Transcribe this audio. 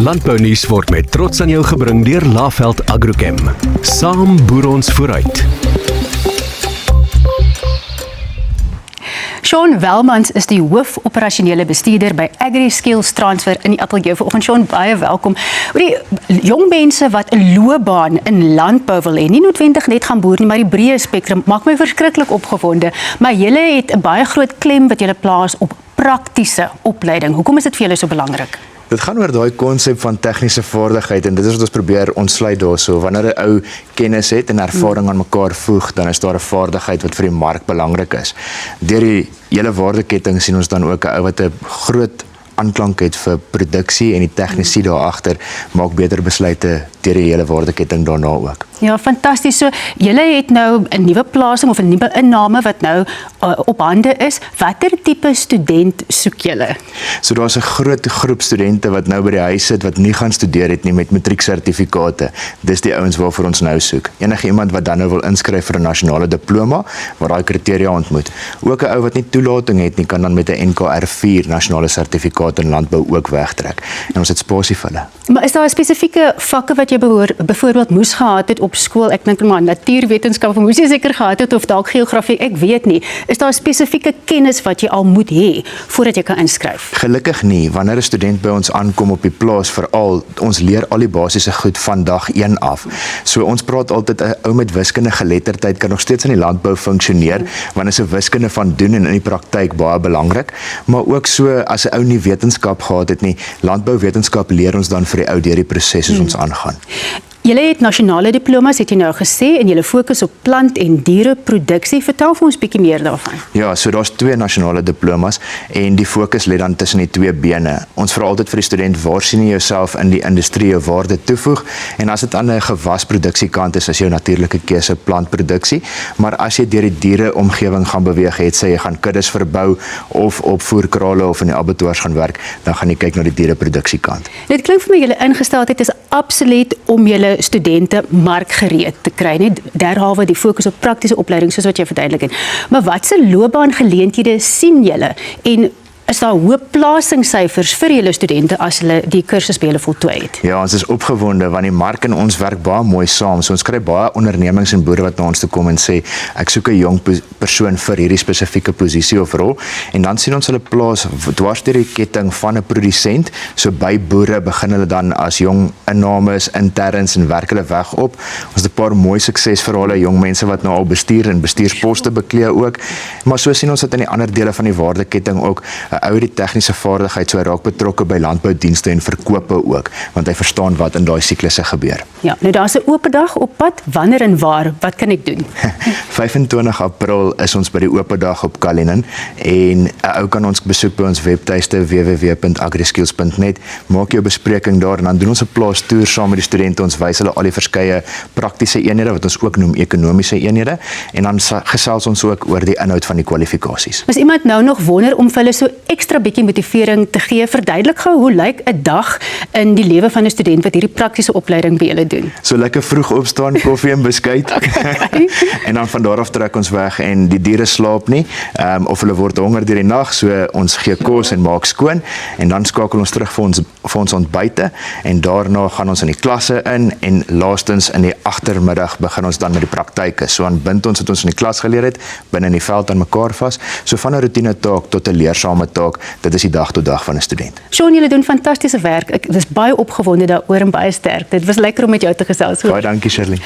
Landbounuus word met trots aan jou gebring deur Laveld Agrochem. Saam boer ons vooruit. Sean Welmans is die hoofoperasionele bestuurder by AgriSkills Transfer in die ateljee vanoggend. Sean, baie welkom. Oor die jong mense wat 'n loopbaan in landbou wil hê, nie noodwendig net gaan boer nie, maar die breë spektrum, maak my verskriklik opgewonde. Maar julle het 'n baie groot klem wat julle plaas op praktiese opleiding. Hoekom is dit vir julle so belangrik? Dit gaan oor daai konsep van tegniese vaardigheid en dit is wat ons probeer ontsluit daarso. Wanneer 'n ou kennis het en ervaring aan mekaar voeg, dan is daar 'n vaardigheid wat vir die mark belangrik is. Deur die hele waardeketting sien ons dan ook 'n ou wat 'n groot aanklank het vir produksie en die tegnisie daar agter maak beter besluite deur die hele waardeketting daarna ook. Ja, fantasties. So, julle het nou 'n nuwe plasing of 'n nuwe inname wat nou op hande is. Watter tipe student soek julle? So daar's 'n groot groep studente wat nou by die huis sit wat nie gaan studeer het nie met matrieksertifikate. Dis die ouens waarvoor ons nou soek. Enige iemand wat dan nou wil inskryf vir 'n nasionale diploma waar daai kriteria ontmoet. Ook 'n ou wat nie toelating het nie kan dan met 'n NKR4 nasionale sertifikaat in landbou ook wegtrek. En ons het spasie vir hulle. Maar is daar spesifieke vakke wat jy byvoorbeeld moes gehad het op skool? Ek dink maar natuurwetenskap moes jy seker gehad het of dalk geografie, ek weet nie. Is daar spesifieke kennis wat jy al moet hê voordat jy kan inskryf? Gelukkig nie. Wanneer 'n student by ons aankom op die plaas, veral ons leer al die basiese goed van dag 1 af. So ons praat altyd 'n ou met wiskundige geletterdheid kan nog steeds in die landbou funksioneer, want is 'n wiskunde van doen en in die praktyk baie belangrik, maar ook so as 'n ou nie wetenskap gehad het nie, landbouwetenskap leer ons dan vir die ou deur die proses as ons aangaan. Julle het nasionale diplomas, het jy nou gesê, en julle fokus op plant- en diereproduksie. Vertel vir ons bietjie meer daarvan. Ja, so daar's 2 nasionale diplomas en die fokus lê dan tussen die 2 bene. Ons vra altyd vir die student, waar sien jy jouself in die industrie jou waarde toevoeg? En as dit aan 'n gewasproduksiekant is, as jou natuurlike keuse plantproduksie, maar as jy deur die diereomgewing gaan beweeg, het sy jy gaan kuddes verbou of op voerkrale of in die abattoirs gaan werk, dan gaan jy kyk na die diereproduksiekant. Dit klink vir my julle ingesteldheid is absoluut om julle studente markgereed te kry, net derhalwe die fokus op praktiese opleiding soos wat jy verduidelik het. Maar watse loopbaangeleenthede sien julle en is daar hoë plasingssyfers vir julle studente as hulle die kursus by julle voltooi het? Ja, ons is opgewonde want die mark en ons werk baie mooi saam. So ons kry baie ondernemings en boere wat na ons toe kom en sê ek soek 'n jong persoon vir hierdie spesifieke posisie of rol en dan sien ons hulle plaas dwars deur die ketting van 'n produsent. So by boere begin hulle dan as jong innames, interns en werk hulle weg op. Ons het 'n paar mooi suksesverhale, jong mense wat nou al bestuur en bestuursposte beklee ook. Maar so sien ons dit in die ander dele van die waardeketting ook. 'n Ou die tegniese vaardigheid, so hy raak betrokke by landboudienste en verkope ook, want hy verstaan wat in daai siklusse gebeur. Ja, nou daar's 'n oop dag op pad. Wanneer en waar? Wat kan ek doen? 25 April is ons by die oop dag op Cullinan en 'n ou kan ons besoek by ons webtuiste www.agriskills.net. Maak jou bespreking daar en dan doen ons 'n plaastoer saam met die studente. Ons wys hulle al die verskeie praktiese eenhede wat ons ook noem ekonomiese eenhede en dan gesels ons ook oor die inhoud van die kwalifikasies. As iemand nou nog wonder om vir hulle so ekstra bietjie motivering te gee, verduidelik gou hoe lyk 'n dag in die lewe van 'n student wat hierdie praktiese opleiding by julle doen? So lekker vroeg opstaan, koffie en beskuit. Okay. En dan van daar af trek ons weg en die diere slaap nie, of hulle word honger deur die nag, so ons gee kos en maak skoon en dan skakel ons terug vir ons ontbyte en daarna gaan ons in die klasse in en laastens in die agtermiddag begin ons dan met die praktyke. So aan bind ons wat ons in die klas geleer het binne in die veld aan mekaar vas. So van 'n roetine taak tot 'n leersame taak, dit is die dag tot dag van 'n student. Sean, julle doen fantastiese werk. Ek is baie opgewonde daaroor en baie sterk. Dit was lekker om met jou te gesels. Baie dankie, Shirley.